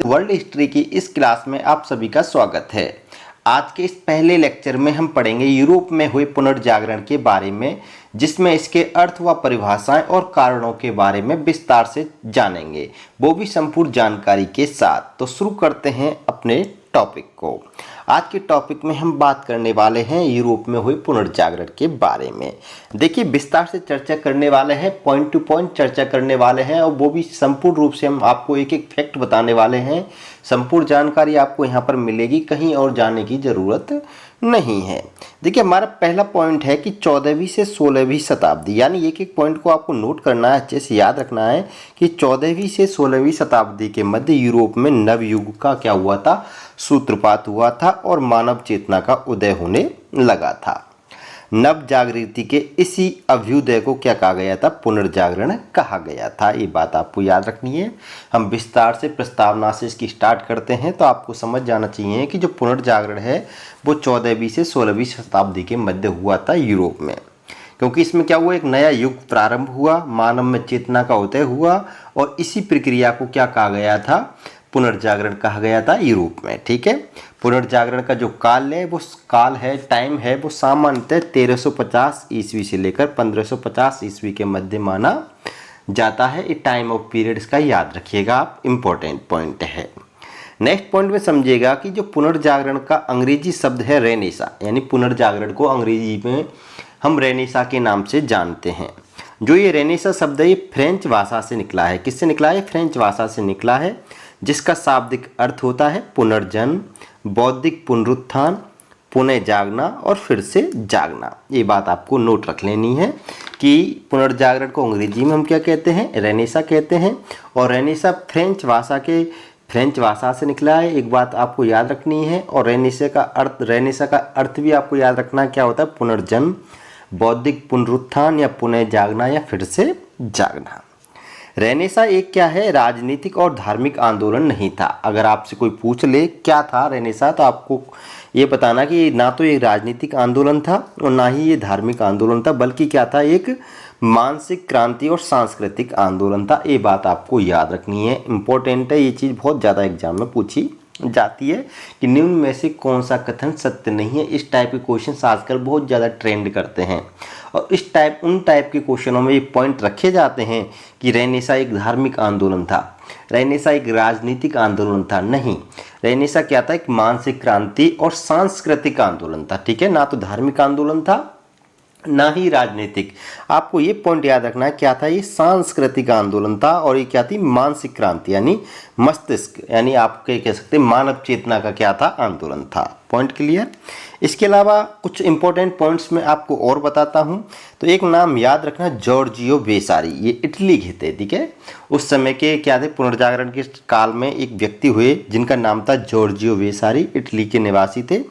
World history की इस class में आप सभी का स्वागत है। आज के इस पहले लेक्चर में हम पढ़ेंगे यूरोप में हुए पुनर्जागरण के बारे में, जिसमें इसके अर्थ व परिभाषाएं और कारणों के बारे में विस्तार से जानेंगे, वो भी संपूर्ण जानकारी के साथ। तो शुरू करते हैं अपने टॉपिक को। आज के टॉपिक में हम बात करने वाले हैं यूरोप में हुए पुनर्जागरण के बारे में। देखिए, विस्तार से चर्चा करने वाले हैं, पॉइंट टू पॉइंट चर्चा करने वाले हैं, और वो भी संपूर्ण रूप से हम आपको एक एक फैक्ट बताने वाले हैं। संपूर्ण जानकारी आपको यहाँ पर मिलेगी, कहीं और जाने की ज़रूरत नहीं है। देखिए, हमारा पहला पॉइंट है कि 14वीं से 16वीं शताब्दी, यानी एक एक पॉइंट को आपको नोट करना है, अच्छे से याद रखना है कि 14वीं से 16वीं शताब्दी के मध्य यूरोप में नवयुग का क्या हुआ था, सूत्रपात हुआ था और मानव चेतना का उदय होने लगा था। नव जागृति के इसी अभ्युदय को क्या कहा गया था, पुनर्जागरण कहा गया था। ये बात आपको याद रखनी है। हम विस्तार से प्रस्तावना से इसकी स्टार्ट करते हैं, तो आपको समझ जाना चाहिए कि जो पुनर्जागरण है वो 14वीं से 16वीं शताब्दी के मध्य हुआ था यूरोप में, क्योंकि इसमें क्या हुआ, एक नया युग प्रारंभ हुआ, मानव में चेतना का उदय हुआ, और इसी प्रक्रिया को क्या कहा गया था, पुनर्जागरण कहा गया था यूरोप में। ठीक है, पुनर्जागरण का जो काल है, वो काल है, टाइम है, वो सामान्यतः 1350 ईस्वी से लेकर 1550 ईस्वी के मध्य माना जाता है। ये टाइम ऑफ पीरियड इसका याद रखिएगा आप, इम्पोर्टेंट पॉइंट है। नेक्स्ट पॉइंट में समझिएगा कि जो पुनर्जागरण का अंग्रेजी शब्द है रेनेसा, यानी पुनर्जागरण को अंग्रेजी में हम रेनेसा के नाम से जानते हैं। जो ये रेनेसा शब्द है, ये फ्रेंच भाषा से निकला है। किससे निकला है? फ्रेंच भाषा से निकला है, जिसका शाब्दिक अर्थ होता है पुनर्जन्म, बौद्धिक पुनरुत्थान, पुनः जागना और फिर से जागना। ये बात आपको नोट रख लेनी है कि पुनर्जागरण को अंग्रेजी में हम क्या कहते हैं, रेनेसा कहते हैं, और रेनेसा फ्रेंच भाषा से निकला है। एक बात आपको याद रखनी है, और रेनेसा का अर्थ भी आपको याद रखना क्या होता है, पुनर्जन्म, बौद्धिक पुनरुत्थान या पुनः जागना या फिर से जागना। रेनेसा एक क्या है, राजनीतिक और धार्मिक आंदोलन नहीं था। अगर आपसे कोई पूछ ले क्या था रेनेसा, तो आपको ये बताना कि ना तो ये राजनीतिक आंदोलन था और ना ही ये धार्मिक आंदोलन था, बल्कि क्या था, एक मानसिक क्रांति और सांस्कृतिक आंदोलन था। ये बात आपको याद रखनी है, इम्पोर्टेंट है। ये चीज़ बहुत ज़्यादा एग्जाम में पूछी जाती है कि निम्न में से कौन सा कथन सत्य नहीं है। इस टाइप के क्वेश्चन आजकल बहुत ज़्यादा ट्रेंड करते हैं, और उन टाइप के क्वेश्चनों में ये पॉइंट रखे जाते हैं कि रेनेसा एक धार्मिक आंदोलन था, रेनेसा एक राजनीतिक आंदोलन था। नहीं, रेनेसा क्या था, एक मानसिक क्रांति और सांस्कृतिक आंदोलन था। ठीक है, ना तो धार्मिक आंदोलन था ना ही राजनीतिक। आपको ये पॉइंट याद रखना है, क्या था, ये सांस्कृतिक आंदोलन था, और ये क्या थी, मानसिक क्रांति, यानी मस्तिष्क, यानी आप कह सकते हैं मानव चेतना का क्या था, आंदोलन था। Point clear. इसके अलावा कुछ इंपॉर्टेंट पॉइंट्स मैं आपको और बताता हूं। तो एक नाम याद रखना, जॉर्जियो वेसारी, ये इटली के थे। ठीक है, उस समय के क्या थे, पुनर्जागरण के काल में एक व्यक्ति हुए जिनका नाम था जॉर्जियो वेसारी, इटली के निवासी थे।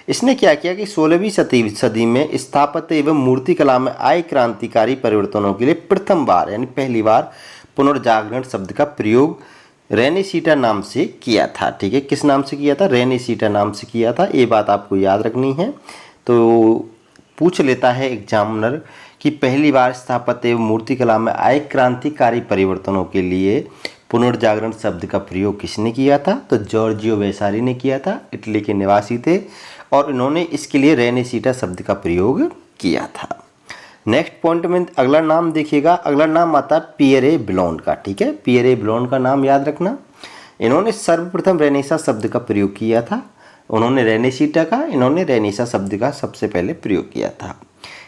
इसने क्या किया कि 16वीं सदी में स्थापत्य एवं मूर्तिकला में आए क्रांतिकारी परिवर्तनों के लिए प्रथम बार, यानी पहली बार पुनर्जागरण शब्द का प्रयोग रेनेसीटा नाम से किया था। ठीक है, किस नाम से किया था, रेनेसीटा नाम से किया था। ये बात आपको याद रखनी है। तो पूछ लेता है एग्जामिनर कि पहली बार स्थापत्य एवं मूर्तिकला में आए क्रांतिकारी परिवर्तनों के लिए पुनर्जागरण शब्द का प्रयोग किसने किया था, तो जॉर्जियो वेसारी ने किया था, इटली के निवासी थे, और इन्होंने इसके लिए रेनेसीटा शब्द का प्रयोग किया था। नेक्स्ट पॉइंट में अगला नाम देखिएगा, अगला नाम आता है पियरे ब्लोन का। ठीक है, पियरे ब्लोन का नाम याद रखना। इन्होंने सर्वप्रथम रेनेसा शब्द का प्रयोग किया था। उन्होंने रेनेसीटा का, इन्होंने रेनेसा शब्द का सबसे पहले प्रयोग किया था।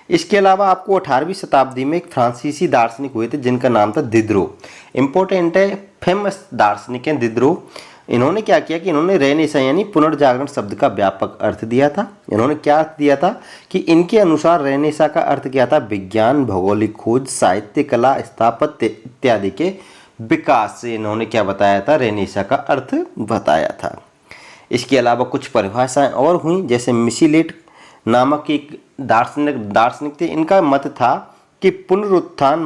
इसके अलावा आपको 18वीं शताब्दी में एक फ्रांसीसी दार्शनिक हुए थे जिनका नाम था दिदरो। इंपॉर्टेंट है, फेमस दार्शनिक हैं दिदरो। इन्होंने क्या किया कि इन्होंने रेनेसा यानी पुनर्जागरण शब्द का व्यापक अर्थ दिया था। इन्होंने क्या अर्थ दिया था कि इनके अनुसार रेनेसा का अर्थ क्या था, विज्ञान, भौगोलिक खोज, साहित्य, कला, स्थापत्य इत्यादि के विकास से इन्होंने क्या बताया था, रेनेसा का अर्थ बताया था। इसके अलावा कुछ परिभाषाएं और हुई, जैसे मिसिलेट नामक एक दार्शनिक थे। इनका मत था कि पुनरुत्थान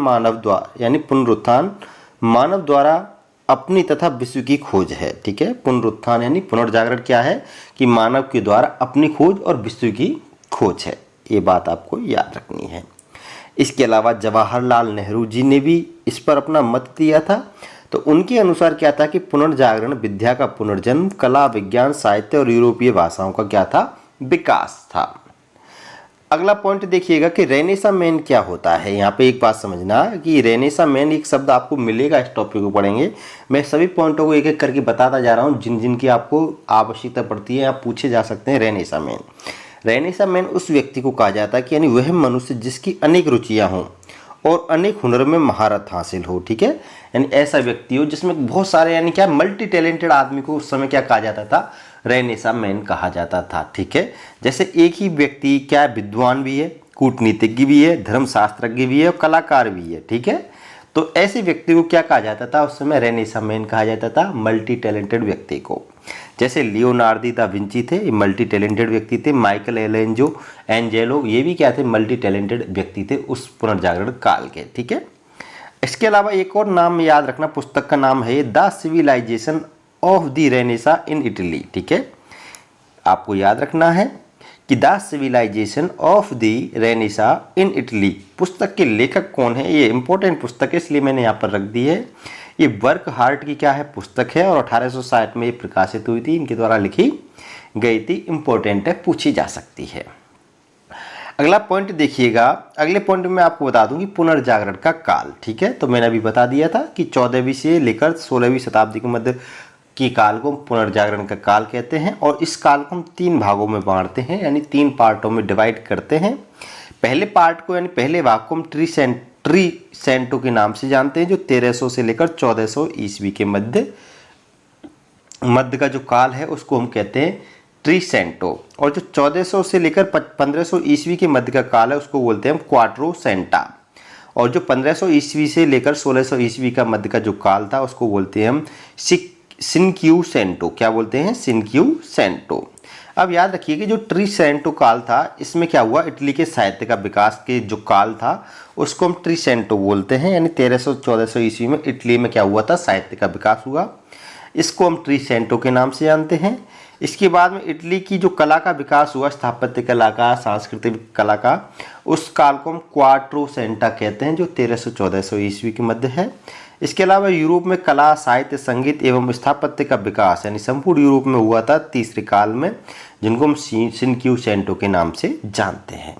मानव द्वारा अपनी तथा विश्व की खोज है। ठीक है, पुनरुत्थान यानी पुनर्जागरण क्या है कि मानव के द्वारा अपनी खोज और विश्व की खोज है। ये बात आपको याद रखनी है। इसके अलावा जवाहरलाल नेहरू जी ने भी इस पर अपना मत दिया था। तो उनके अनुसार क्या था कि पुनर्जागरण विद्या का पुनर्जन्म, कला, विज्ञान, साहित्य और यूरोपीय भाषाओं का क्या था, विकास था। अगला पॉइंट देखिएगा कि रेनेसा मैन क्या होता है। यहाँ पे एक बात समझना कि रेनेसा मैन एक शब्द आपको मिलेगा, इस टॉपिक को पढ़ेंगे। मैं सभी पॉइंटों को एक एक करके बताता जा रहा हूँ जिन जिन की आपको आवश्यकता पड़ती है, आप पूछे जा सकते हैं। रेनेसा मैन, रेनेसा मैन उस व्यक्ति को कहा जाता है कि यानी वह मनुष्य जिसकी अनेक रुचियाँ हों और अनेक हुनर में महारत हासिल हो। ठीक है, यानी ऐसा व्यक्ति हो जिसमें बहुत सारे, यानी क्या, मल्टी टैलेंटेड आदमी को उस समय क्या कहा जाता था, रेनेसा मैन कहा जाता था। ठीक है, जैसे एक ही व्यक्ति क्या विद्वान भी है, कूटनीतिज्ञ भी है, धर्मशास्त्रज्ञ भी है और कलाकार भी है। ठीक है, तो ऐसे व्यक्ति को क्या कहा जाता था उस समय, रेनेसा मैन कहा जाता था, मल्टी टैलेंटेड व्यक्ति को। जैसे लियोनार्दो दा विंची थे, ये मल्टी टैलेंटेड व्यक्ति थे। माइकल एंजेलो, ये भी क्या थे, मल्टी टैलेंटेड व्यक्ति थे उस पुनर्जागरण काल के। ठीक है, इसके अलावा एक और नाम याद रखना, पुस्तक का नाम है the civilisation of the Renaissance in Italy. ठीक है, आपको याद रखना है कि the civilisation of the Renaissance in Italy पुस्तक के लेखक कौन है। ये इंपॉर्टेंट पुस्तक है, इसलिए मैंने यहाँ पर रख दी है। ये वर्क हार्ट की क्या है, पुस्तक है और 1860 में ये प्रकाशित हुई थी, इनके द्वारा लिखी गई थी। इंपॉर्टेंट है, पूछी जा सकती है। अगला पॉइंट देखिएगा, अगले पॉइंट में आपको बता दूं कि पुनर्जागरण का काल। ठीक है, तो मैंने अभी बता दिया था कि 14वीं से लेकर 16वीं शताब्दी के मध्य की काल को पुनर्जागरण का काल कहते हैं। और इस काल को हम 3 भागों में बांटते हैं, यानी 3 पार्टों में डिवाइड करते हैं। पहले पार्ट को, यानी पहले भाग को हम ट्रीसेंटो के नाम से जानते हैं, जो 1300 से लेकर 1400 ईस्वी के मध्य का जो काल है उसको हम कहते हैं ट्रीसेंटो। और जो 1400 से लेकर 1500 ईस्वी के मध्य का काल है उसको बोलते हैं हम क्वाट्रोसेंटा। और जो 1500 ईस्वी से लेकर 1600 ईस्वी का मध्य का जो काल था उसको बोलते हैं हम सिनक्यूसेंटो। क्या बोलते हैं, सिनक्यूसेंटो। अब याद रखिए कि जो ट्रीसेंटो काल था, इसमें क्या हुआ, इटली के साहित्य का विकास के जो काल था उसको हम ट्रीसेंटो बोलते हैं। यानी 1300-1400 ईस्वी में इटली में क्या हुआ था, साहित्य का विकास हुआ, इसको हम ट्रीसेंटो के नाम से जानते हैं। इसके बाद में इटली की जो कला का विकास हुआ, स्थापत्य कला का, सांस्कृतिक कला का, उस काल को हम क्वाट्रोसेंटा कहते हैं, जो 1300-1400 ईस्वी के मध्य है। इसके अलावा यूरोप में कला, साहित्य, संगीत एवं स्थापत्य का विकास यानी संपूर्ण यूरोप में हुआ था तीसरे काल में, जिनको हम सिनक्यूसेंटो के नाम से जानते हैं।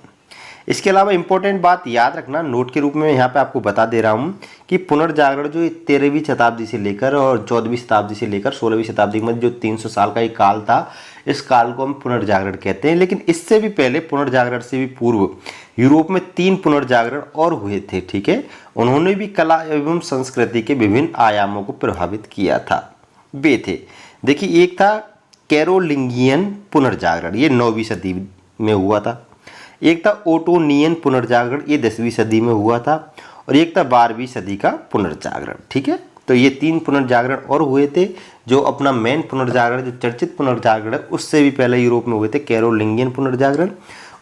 इसके अलावा इंपॉर्टेंट बात याद रखना, नोट के रूप में यहाँ पे आपको बता दे रहा हूँ कि पुनर्जागरण जो 13वीं शताब्दी से लेकर और 14वीं शताब्दी से लेकर 16वीं शताब्दी में जो 300 साल का एक काल था, इस काल को हम पुनर्जागरण कहते हैं। लेकिन इससे भी पहले, पुनर्जागरण से भी पूर्व, यूरोप में 3 पुनर्जागरण और हुए थे। ठीक है, उन्होंने भी कला एवं संस्कृति के विभिन्न आयामों को प्रभावित किया था। वे थे, देखिए, एक था कैरोलिंगियन पुनर्जागरण, ये 9वीं सदी में हुआ था। एक था ओटोनियन पुनर्जागरण, ये 10वीं सदी में हुआ था। और एक था 12वीं सदी का पुनर्जागरण। ठीक है, तो ये 3 पुनर्जागरण और हुए थे। जो अपना मेन पुनर्जागरण, जो चर्चित पुनर्जागरण है, उससे भी पहले यूरोप में हुए थे कैरोलिंगियन पुनर्जागरण,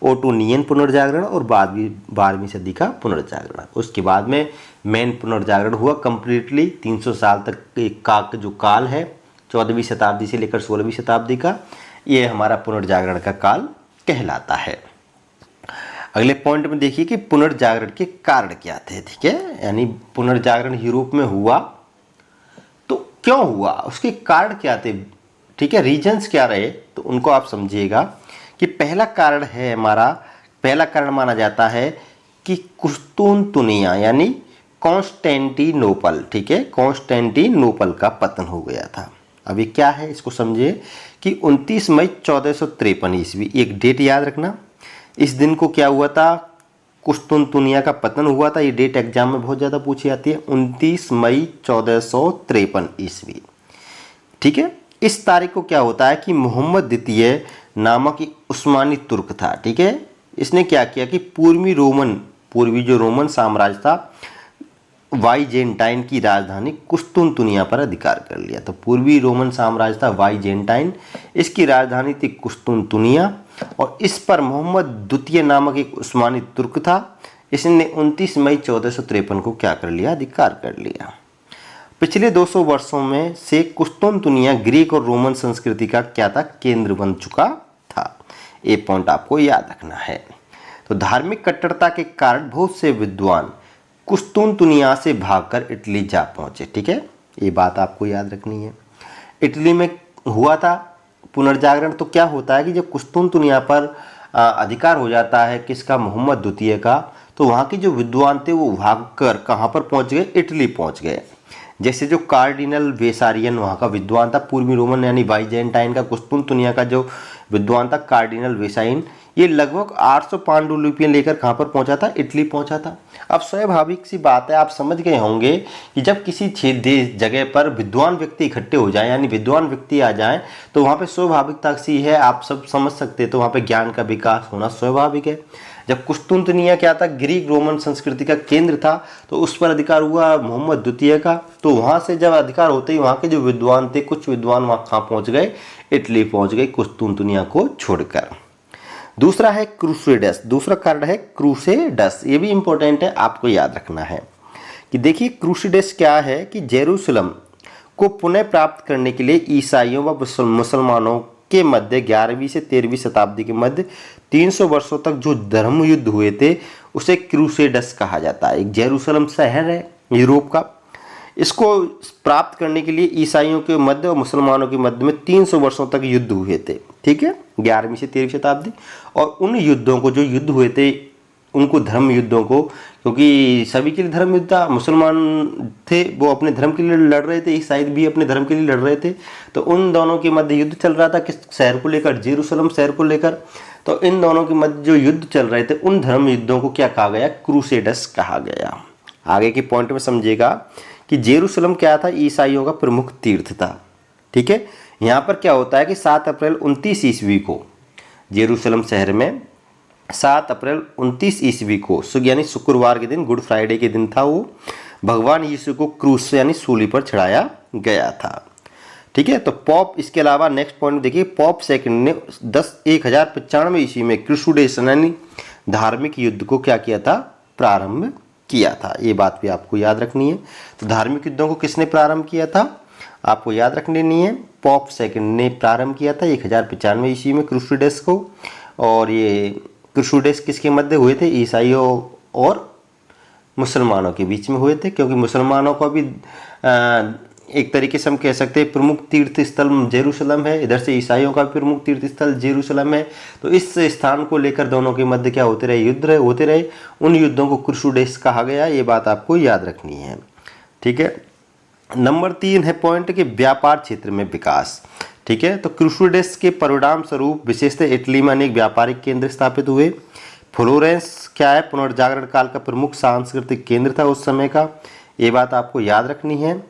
ओटोनियन पुनर्जागरण और 12वीं सदी का पुनर्जागरण। उसके बाद में मेन पुनर्जागरण हुआ कंप्लीटली 300 साल तक का जो काल है, 14वीं शताब्दी से लेकर 16वीं शताब्दी का, ये हमारा पुनर्जागरण का काल कहलाता है। अगले पॉइंट में देखिए कि पुनर्जागरण के कारण क्या थे। ठीक है, यानी पुनर्जागरण यूरोप में हुआ तो क्यों हुआ, उसके कारण क्या थे। ठीक है, रीजंस क्या रहे, तो उनको आप समझिएगा कि पहला कारण है हमारा, पहला कारण माना जाता है कि कुस्तुनतुनिया यानी कॉन्स्टेंटिनोपल। ठीक है, कॉन्स्टेंटिनोपल का पतन हो गया था। अब ये क्या है, इसको समझिए कि 29 मई 1453 ईस्वी, एक डेट याद रखना, इस दिन को क्या हुआ था, कुस्तुनतुनिया का पतन हुआ था। ये डेट एग्जाम में बहुत ज़्यादा पूछी जाती है, 29 मई 1453 ईस्वी। ठीक है, इस तारीख को क्या होता है कि मोहम्मद द्वितीय नामक एक उस्मानी तुर्क था। ठीक है, इसने क्या किया कि पूर्वी जो रोमन साम्राज्य था, वाइजेंटाइन की राजधानी कुस्तुनतुनिया पर अधिकार कर लिया। तो पूर्वी रोमन साम्राज्य था वाइजेंटाइन, इसकी राजधानी थी कुस्तुनतुनिया, और इस पर मोहम्मद द्वितीय नामक एक उस्मानी तुर्क था। इसने 29 मई 1453 को क्या कर लिया, अधिकार कर लिया। पिछले 200 वर्षों में से कुस्तुनतुनिया ग्रीक और रोमन संस्कृति का क्या था, केंद्र बन चुका था। ये पॉइंट आपको याद रखना है। तो धार्मिक कट्टरता के कारण बहुत से विद्वान कुस्तुनतुनिया से भागकर इटली जा पहुंचे। ठीक है, ये बात आपको याद रखनी है। इटली में हुआ था पुनर्जागरण। तो क्या होता है कि जब कुस्तुनतुनिया पर अधिकार हो जाता है किसका, मोहम्मद द्वितीय का, तो वहाँ के जो विद्वान थे वो भागकर कहाँ पर पहुँच गए, इटली पहुँच गए। जैसे जो कार्डिनल वेसारियन वहाँ का विद्वान था, पूर्वी रोमन यानी बाइजेंटाइन का कुस्तुनतुनिया का जो विद्वान था कार्डिनल वेसाइन, ये लगभग 800 पांडुलिपियां लेकर कहाँ पर पहुँचा था, इटली पहुँचा था। अब स्वाभाविक सी बात है, आप समझ गए होंगे कि जब किसी देश जगह पर विद्वान व्यक्ति इकट्ठे हो जाएं, यानी विद्वान व्यक्ति आ जाएं, तो वहाँ पे स्वाभाविकता सी है, आप सब समझ सकते हैं, तो वहाँ पे ज्ञान का विकास होना स्वाभाविक है। जब कुस्तुनतुनिया क्या था, ग्रीक रोमन संस्कृति का केंद्र था, तो उस पर अधिकार हुआ मोहम्मद द्वितीय का। तो वहाँ से जब अधिकार होते ही वहाँ के जो विद्वान थे, कुछ विद्वान वहाँ कहाँ पहुँच गए, इटली पहुँच गए कुस्तुनतुनिया को छोड़कर। दूसरा है क्रूसेडस, दूसरा कारण है क्रूसेडस। ये भी इंपॉर्टेंट है, आपको याद रखना है कि देखिए क्रूसेडस क्या है कि जेरूसलम को पुनः प्राप्त करने के लिए ईसाइयों व मुसलमानों के मध्य 11वीं से 13वीं शताब्दी के मध्य 300 वर्षों तक जो धर्म युद्ध हुए थे उसे क्रूसेडस कहा जाता है। एक जेरूसलम शहर है यूरोप का, इसको प्राप्त करने के लिए ईसाइयों के मध्य और मुसलमानों के मध्य में 300 वर्षों तक युद्ध हुए थे, ठीक है, 11वीं से 13वीं शताब्दी। और उन युद्धों को, जो युद्ध हुए थे उनको, धर्म युद्धों को, क्योंकि सभी के लिए धर्म युद्ध था, मुसलमान थे वो अपने धर्म के लिए लड़ रहे थे, ईसाई भी अपने धर्म के लिए लड़ रहे थे, तो उन दोनों के मध्य युद्ध चल रहा था किस शहर को लेकर, जेरूसलम शहर को लेकर। तो इन दोनों के मध्य जो युद्ध चल रहे थे उन धर्म युद्धों को क्या कहा गया, क्रूसेडस कहा गया। आगे के पॉइंट में समझिएगा कि जेरूसलम क्या था, ईसाइयों का प्रमुख तीर्थ था, ठीक है। यहाँ पर क्या होता है कि 7 अप्रैल 29 ईस्वी को जेरूसलम शहर में 7 अप्रैल 29 ईस्वी को यानी शुक्रवार के दिन, गुड फ्राइडे के दिन था वो, भगवान यीशु को क्रूस यानी सूली पर चढ़ाया गया था, ठीक है। तो पॉप, इसके अलावा नेक्स्ट पॉइंट देखिए, पॉप सेकंड ने 1095 ईस्वी में क्रूसेडस यानी धार्मिक युद्ध को क्या किया था, प्रारंभ किया था। ये बात भी आपको याद रखनी है। तो धार्मिक युद्धों को किसने प्रारंभ किया था, आपको याद रखनी नहीं है, पॉप सेकंड ने प्रारंभ किया था 1095 ईस्वी में क्रूसेडस को। और ये क्रूसेडस किसके मध्य हुए थे, ईसाइयों और मुसलमानों के बीच में हुए थे, क्योंकि मुसलमानों को भी एक तरीके से हम कह सकते हैं प्रमुख तीर्थ स्थल जेरूसलम है, इधर से ईसाइयों का प्रमुख तीर्थ स्थल जेरूसलम है। तो इस स्थान को लेकर दोनों के मध्य क्या होते रहे, युद्ध होते रहे। उन युद्धों को क्रूसेडस कहा गया, ये बात आपको याद रखनी है, ठीक है। नंबर 3 है पॉइंट कि व्यापार क्षेत्र में विकास, ठीक है। तो क्रूसेडस के परिणाम स्वरूप विशेषतः इटली में अनेक व्यापारिक केंद्र स्थापित हुए। फ्लोरेंस क्या है, पुनर्जागरण काल का प्रमुख सांस्कृतिक केंद्र था उस समय का, ये बात आपको याद रखनी है।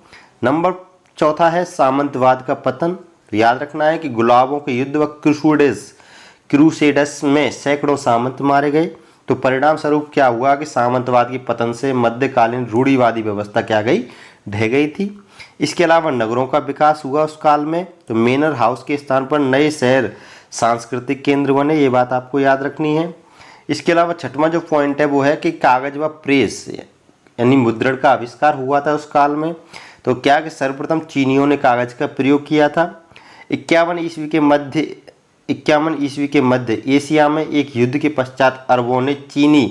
नंबर 4 है सामंतवाद का पतन। तो याद रखना है कि गुलाबों के युद्ध व क्रूसेडस में सैकड़ों सामंत मारे गए। तो परिणाम स्वरूप क्या हुआ कि सामंतवाद के पतन से मध्यकालीन रूढ़िवादी व्यवस्था क्या गई, ढह गई थी। इसके अलावा नगरों का विकास हुआ उस काल में। तो मेनर हाउस के स्थान पर नए शहर सांस्कृतिक केंद्र बने, ये बात आपको याद रखनी है। इसके अलावा 6वां जो पॉइंट है वो है कि कागज व प्रेस यानी मुद्रण का आविष्कार हुआ था उस काल में। तो क्या कि सर्वप्रथम चीनियों ने कागज का प्रयोग किया था। 51 ईस्वी के मध्य एशिया में एक युद्ध के पश्चात अरबों ने चीनी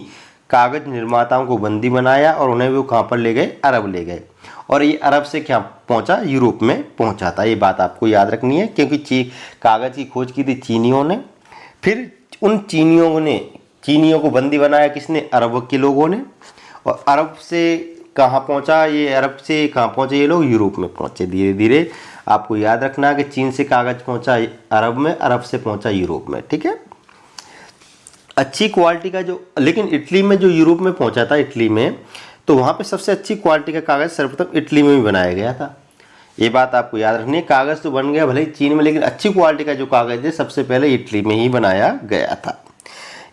कागज निर्माताओं को बंदी बनाया और उन्हें वो कहाँ पर ले गए, अरब ले गए। और ये अरब से क्या पहुँचा, यूरोप में पहुँचा था। ये बात आपको याद रखनी है, क्योंकि कागज़ की खोज की थी चीनियों ने। फिर उन चीनियों को बंदी बनाया किसने, अरब के लोगों ने। और अरब से कहाँ पहुँचा ये, अरब से कहाँ पहुँचे ये लोग, यूरोप में पहुँचे। धीरे धीरे आपको याद रखना कि चीन से कागज़ पहुँचा अरब में, अरब से पहुँचा यूरोप में, ठीक है। अच्छी क्वालिटी का जो, लेकिन इटली में जो यूरोप में पहुँचा था, इटली में, तो वहाँ पे सबसे अच्छी क्वालिटी का कागज़ सर्वप्रथम इटली में भी बनाया गया था। ये बात आपको याद रखनी है। कागज़ तो बन गया भले ही चीन में, लेकिन अच्छी क्वालिटी का जो कागज़ है सबसे पहले इटली में ही बनाया गया था।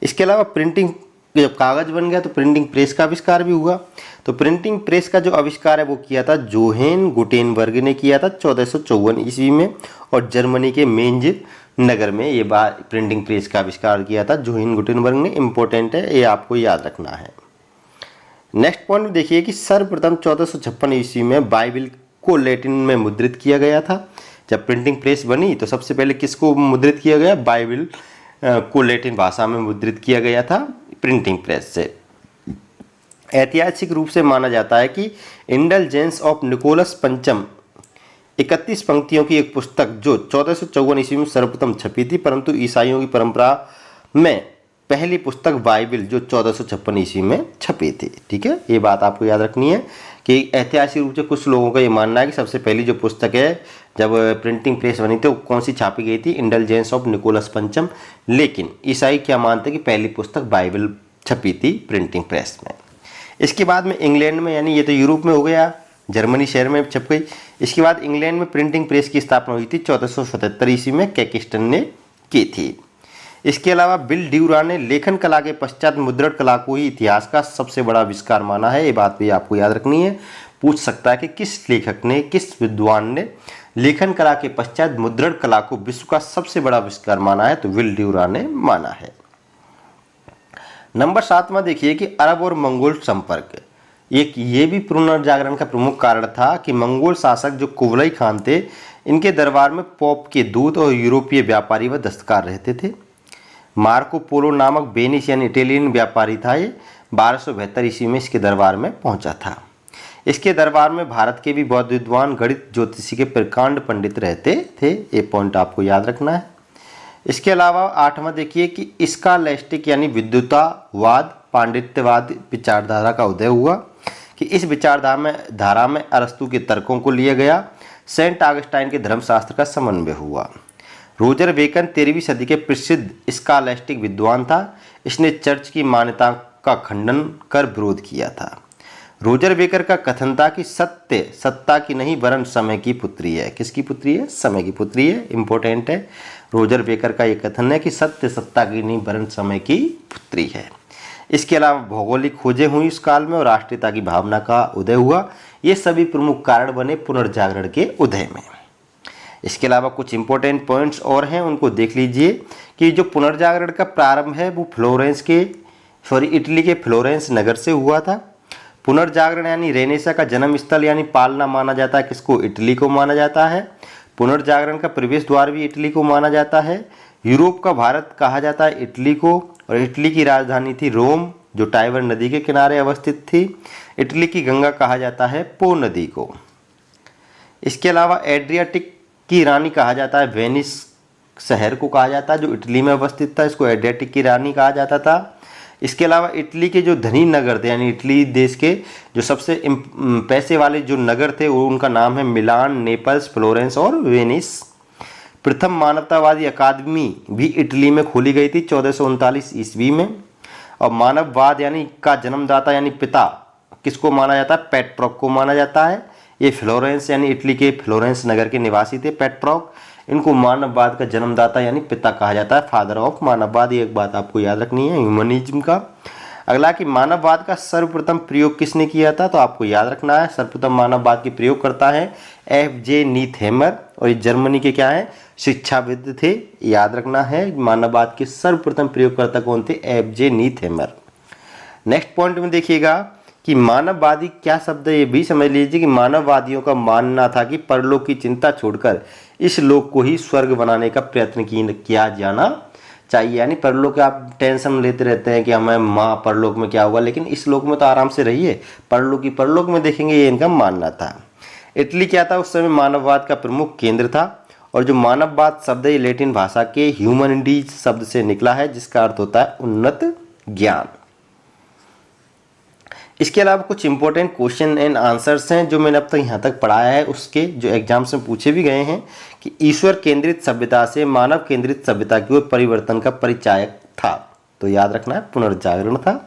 इसके अलावा प्रिंटिंग, जब कागज़ बन गया तो प्रिंटिंग प्रेस का आविष्कार भी हुआ। तो प्रिंटिंग प्रेस का जो आविष्कार है वो किया था जोहेन गुटेनबर्ग ने किया था 1454 ईस्वी में, और जर्मनी के मेंज नगर में ये बात प्रिंटिंग प्रेस का आविष्कार किया था जोहेन गुटेनबर्ग ने। इंपॉर्टेंट है, ये आपको याद रखना है। नेक्स्ट पॉइंट देखिए कि सर्वप्रथम 1456 ईस्वी में बाइबिल को लैटिन में मुद्रित किया गया था। जब प्रिंटिंग प्रेस बनी तो सबसे पहले किसको मुद्रित किया गया, बाइबिल को लैटिन भाषा में मुद्रित किया गया था प्रिंटिंग प्रेस से। ऐतिहासिक रूप से माना जाता है कि इंडलजेंस ऑफ निकोलस पंचम 31 पंक्तियों की एक पुस्तक जो 1454 ईस्वी में सर्वप्रथम छपी थी, परंतु ईसाइयों की परंपरा में पहली पुस्तक बाइबल जो 1456 ईस्वी में छपी थी। ठीक है, ये बात आपको याद रखनी है कि ऐतिहासिक रूप से कुछ लोगों का ये मानना है कि सबसे पहली जो पुस्तक है जब प्रिंटिंग प्रेस बनी थी वो कौन सी छापी गई थी, इंडलजेंस ऑफ निकोलस पंचम। लेकिन ईसाई क्या मानते हैं कि पहली पुस्तक बाइबल छपी थी प्रिंटिंग प्रेस में। इसके बाद में इंग्लैंड में, यानी ये तो यूरोप में हो गया, जर्मनी शहर में छप गई। इसके बाद इंग्लैंड में प्रिंटिंग प्रेस की स्थापना हुई थी 1477 ईस्वी में, कैकिस्टन ने की थी। इसके अलावा बिल ड्यूरा ने लेखन कला के पश्चात मुद्रण कला को ही इतिहास का सबसे बड़ा आविष्कार माना है। ये बात भी आपको याद रखनी है, पूछ सकता है कि किस लेखक ने, किस विद्वान ने लेखन कला के पश्चात मुद्रण कला को विश्व का सबसे बड़ा आविष्कार माना है, तो बिल ड्यूरा ने माना है। नंबर 7वां देखिए कि अरब और मंगोल संपर्क। एक ये भी पुनर्जागरण का प्रमुख कारण था कि मंगोल शासक जो कुबलई खान थे, इनके दरबार में पोप के दूत और यूरोपीय व्यापारी व दस्तकार रहते थे। मार्को पोलो नामक बेनिस यानी इटालियन व्यापारी था, ये 1272 ईस्वी में इसके दरबार में पहुंचा था। इसके दरबार में भारत के भी बौद्ध विद्वान, गणित, ज्योतिषी के प्रकांड पंडित रहते थे। ये पॉइंट आपको याद रखना है। इसके अलावा 8वां देखिए कि स्कॉलास्टिक यानी विद्वतावाद पांडित्यवाद विचारधारा का उदय हुआ, कि इस विचारधारा में अरस्तु के तर्कों को लिया गया। सेंट ऑगस्टाइन के धर्मशास्त्र का समन्वय हुआ। रोजर बेकन 13वीं सदी के प्रसिद्ध स्कॉलास्टिक विद्वान था। इसने चर्च की मान्यता का खंडन कर विरोध किया था। रोजर बेकर का कथन था कि सत्य सत्ता की नहीं वरन समय की पुत्री है। किसकी पुत्री है? समय की पुत्री है। इंपॉर्टेंट है, रोजर बेकर का ये कथन है कि सत्य सत्ता की नहीं वरन समय की पुत्री है। इसके अलावा भौगोलिक खोजें हुई इस काल में और राष्ट्रीयता की भावना का उदय हुआ। ये सभी प्रमुख कारण बने पुनर्जागरण के उदय में। इसके अलावा कुछ इंपॉर्टेंट पॉइंट्स और हैं, उनको देख लीजिए कि जो पुनर्जागरण का प्रारंभ है वो इटली के फ्लोरेंस नगर से हुआ था। पुनर्जागरण यानी रेनेसा का जन्म स्थल यानी पालना माना जाता है किसको? इटली को माना जाता है। पुनर्जागरण का प्रवेश द्वार भी इटली को माना जाता है। यूरोप का भारत कहा जाता है इटली को, और इटली की राजधानी थी रोम जो टाइबर नदी के किनारे अवस्थित थी। इटली की गंगा कहा जाता है पो नदी को। इसके अलावा एड्रियाटिक की रानी कहा जाता है वेनिस शहर को कहा जाता है जो इटली में अवस्थित था, इसको एड्रियाटिक की रानी कहा जाता था। इसके अलावा इटली के जो धनी नगर थे, यानी इटली देश के जो सबसे पैसे वाले जो नगर थे वो उनका नाम है मिलान, नेपल्स, फ्लोरेंस और वेनिस। प्रथम मानवतावादी अकादमी भी इटली में खोली गई थी 1439 ईस्वी में। और मानववाद यानी का जन्मदाता यानी पिता किसको माना जाता है? पेट्रोक को माना जाता है। ये फ्लोरेंस यानी इटली के फ्लोरेंस नगर के निवासी थे पेट्रोक। इनको मानववाद का जन्मदाता यानी पिता कहा जाता है, फादर ऑफ मानववाद। ये एक बात आपको याद रखनी है ह्यूमनिज्म का। अगला कि मानववाद का सर्वप्रथम प्रयोग किसने किया था? तो आपको याद रखना है सर्वप्रथम मानववाद के प्रयोग करता है F.J. नीथेमर, और ये जर्मनी के क्या है? शिक्षाविद थे। याद रखना है मानववाद के सर्वप्रथम प्रयोगकर्ता कौन थे? F.J. नीथेमर। नेक्स्ट पॉइंट में देखिएगा कि मानववादी क्या शब्द है, ये भी समझ लीजिए कि मानववादियों का मानना था कि परलोक की चिंता छोड़कर इस लोक को ही स्वर्ग बनाने का प्रयत्न किया जाना चाहिए। यानी परलोक के आप टेंशन लेते रहते हैं कि हमें माँ परलोक में क्या होगा, लेकिन इस लोक में तो आराम से रहिए, परलोक में देखेंगे, ये इनका मानना था। इटली क्या था? उस समय मानववाद का प्रमुख केंद्र था। और जो मानववाद शब्द है लैटिन भाषा के ह्यूमनिटीज शब्द से निकला है जिसका अर्थ होता है उन्नत ज्ञान। इसके अलावा कुछ इंपॉर्टेंट क्वेश्चन एंड आंसर्स हैं जो मैंने अब तक यहाँ तक पढ़ाया है, उसके जो एग्जाम्स में पूछे भी गए हैं कि ईश्वर केंद्रित सभ्यता से मानव केंद्रित सभ्यता की ओर परिवर्तन का परिचायक था। तो याद रखना है पुनर्जागरण था।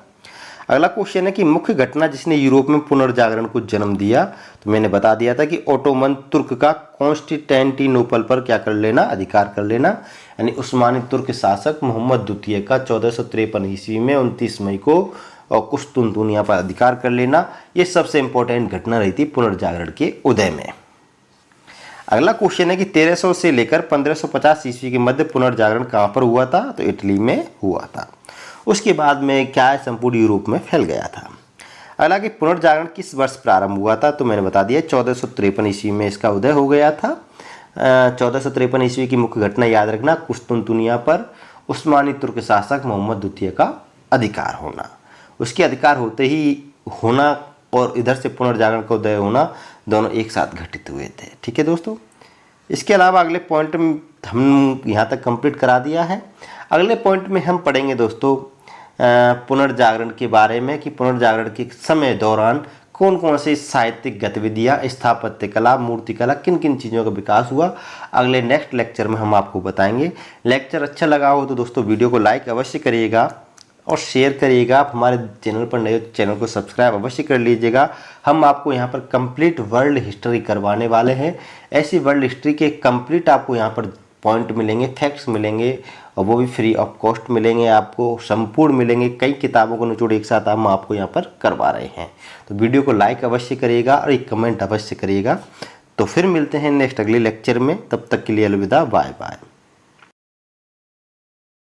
अगला क्वेश्चन है कि मुख्य घटना जिसने यूरोप में पुनर्जागरण को जन्म दिया। तो मैंने बता दिया था कि ओटोमन तुर्क का कॉन्स्टेंटिनोपल पर क्या कर लेना? अधिकार कर लेना। यानी उस्मानी तुर्क शासक मोहम्मद द्वितीय का 1453 ईस्वी में 29 मई को और कुस्तुनतुनिया पर अधिकार कर लेना। ये सबसे इंपॉर्टेंट घटना रही थी पुनर्जागरण के उदय में। अगला क्वेश्चन है कि 1300 से लेकर 1550 ईस्वी के मध्य पुनर्जागरण कहाँ पर हुआ था? तो इटली में हुआ था। उसके बाद में क्या है? संपूर्ण यूरोप में फैल गया था। अगला कि पुनर्जागरण किस वर्ष प्रारंभ हुआ था? तो मैंने बता दिया 1453 ईस्वी में इसका उदय हो गया था। 1453 ईस्वी की मुख्य घटना याद रखना, कुस्तुनतुनिया पर उस्मानी तुर्क शासक मोहम्मद द्वितीय का अधिकार होना। उसके अधिकार होते ही होना और इधर से पुनर्जागरण का उदय होना दोनों एक साथ घटित हुए थे। ठीक है दोस्तों, इसके अलावा अगले पॉइंट में हम यहाँ तक कंप्लीट करा दिया है। अगले पॉइंट में हम पढ़ेंगे दोस्तों पुनर्जागरण के बारे में कि पुनर्जागरण के समय दौरान कौन कौन सी साहित्यिक गतिविधियाँ, स्थापत्य कला, मूर्तिकला, किन किन चीज़ों का विकास हुआ, अगले नेक्स्ट लेक्चर में हम आपको बताएंगे। लेक्चर अच्छा लगा हो तो दोस्तों वीडियो को लाइक अवश्य करिएगा और शेयर करिएगा। आप हमारे चैनल पर नए हो तो चैनल को सब्सक्राइब अवश्य कर लीजिएगा। हम आपको यहाँ पर कंप्लीट वर्ल्ड हिस्ट्री करवाने वाले हैं। ऐसी वर्ल्ड हिस्ट्री के कंप्लीट आपको यहाँ पर पॉइंट मिलेंगे, फैक्ट्स मिलेंगे और वो भी फ्री ऑफ कॉस्ट मिलेंगे, आपको संपूर्ण मिलेंगे। कई किताबों को निचोड़ एक साथ हम आपको यहाँ पर करवा रहे हैं। तो वीडियो को लाइक अवश्य करिएगा और एक कमेंट अवश्य करिएगा। तो फिर मिलते हैं नेक्स्ट अगले लेक्चर में, तब तक के लिए अलविदा, बाय बाय।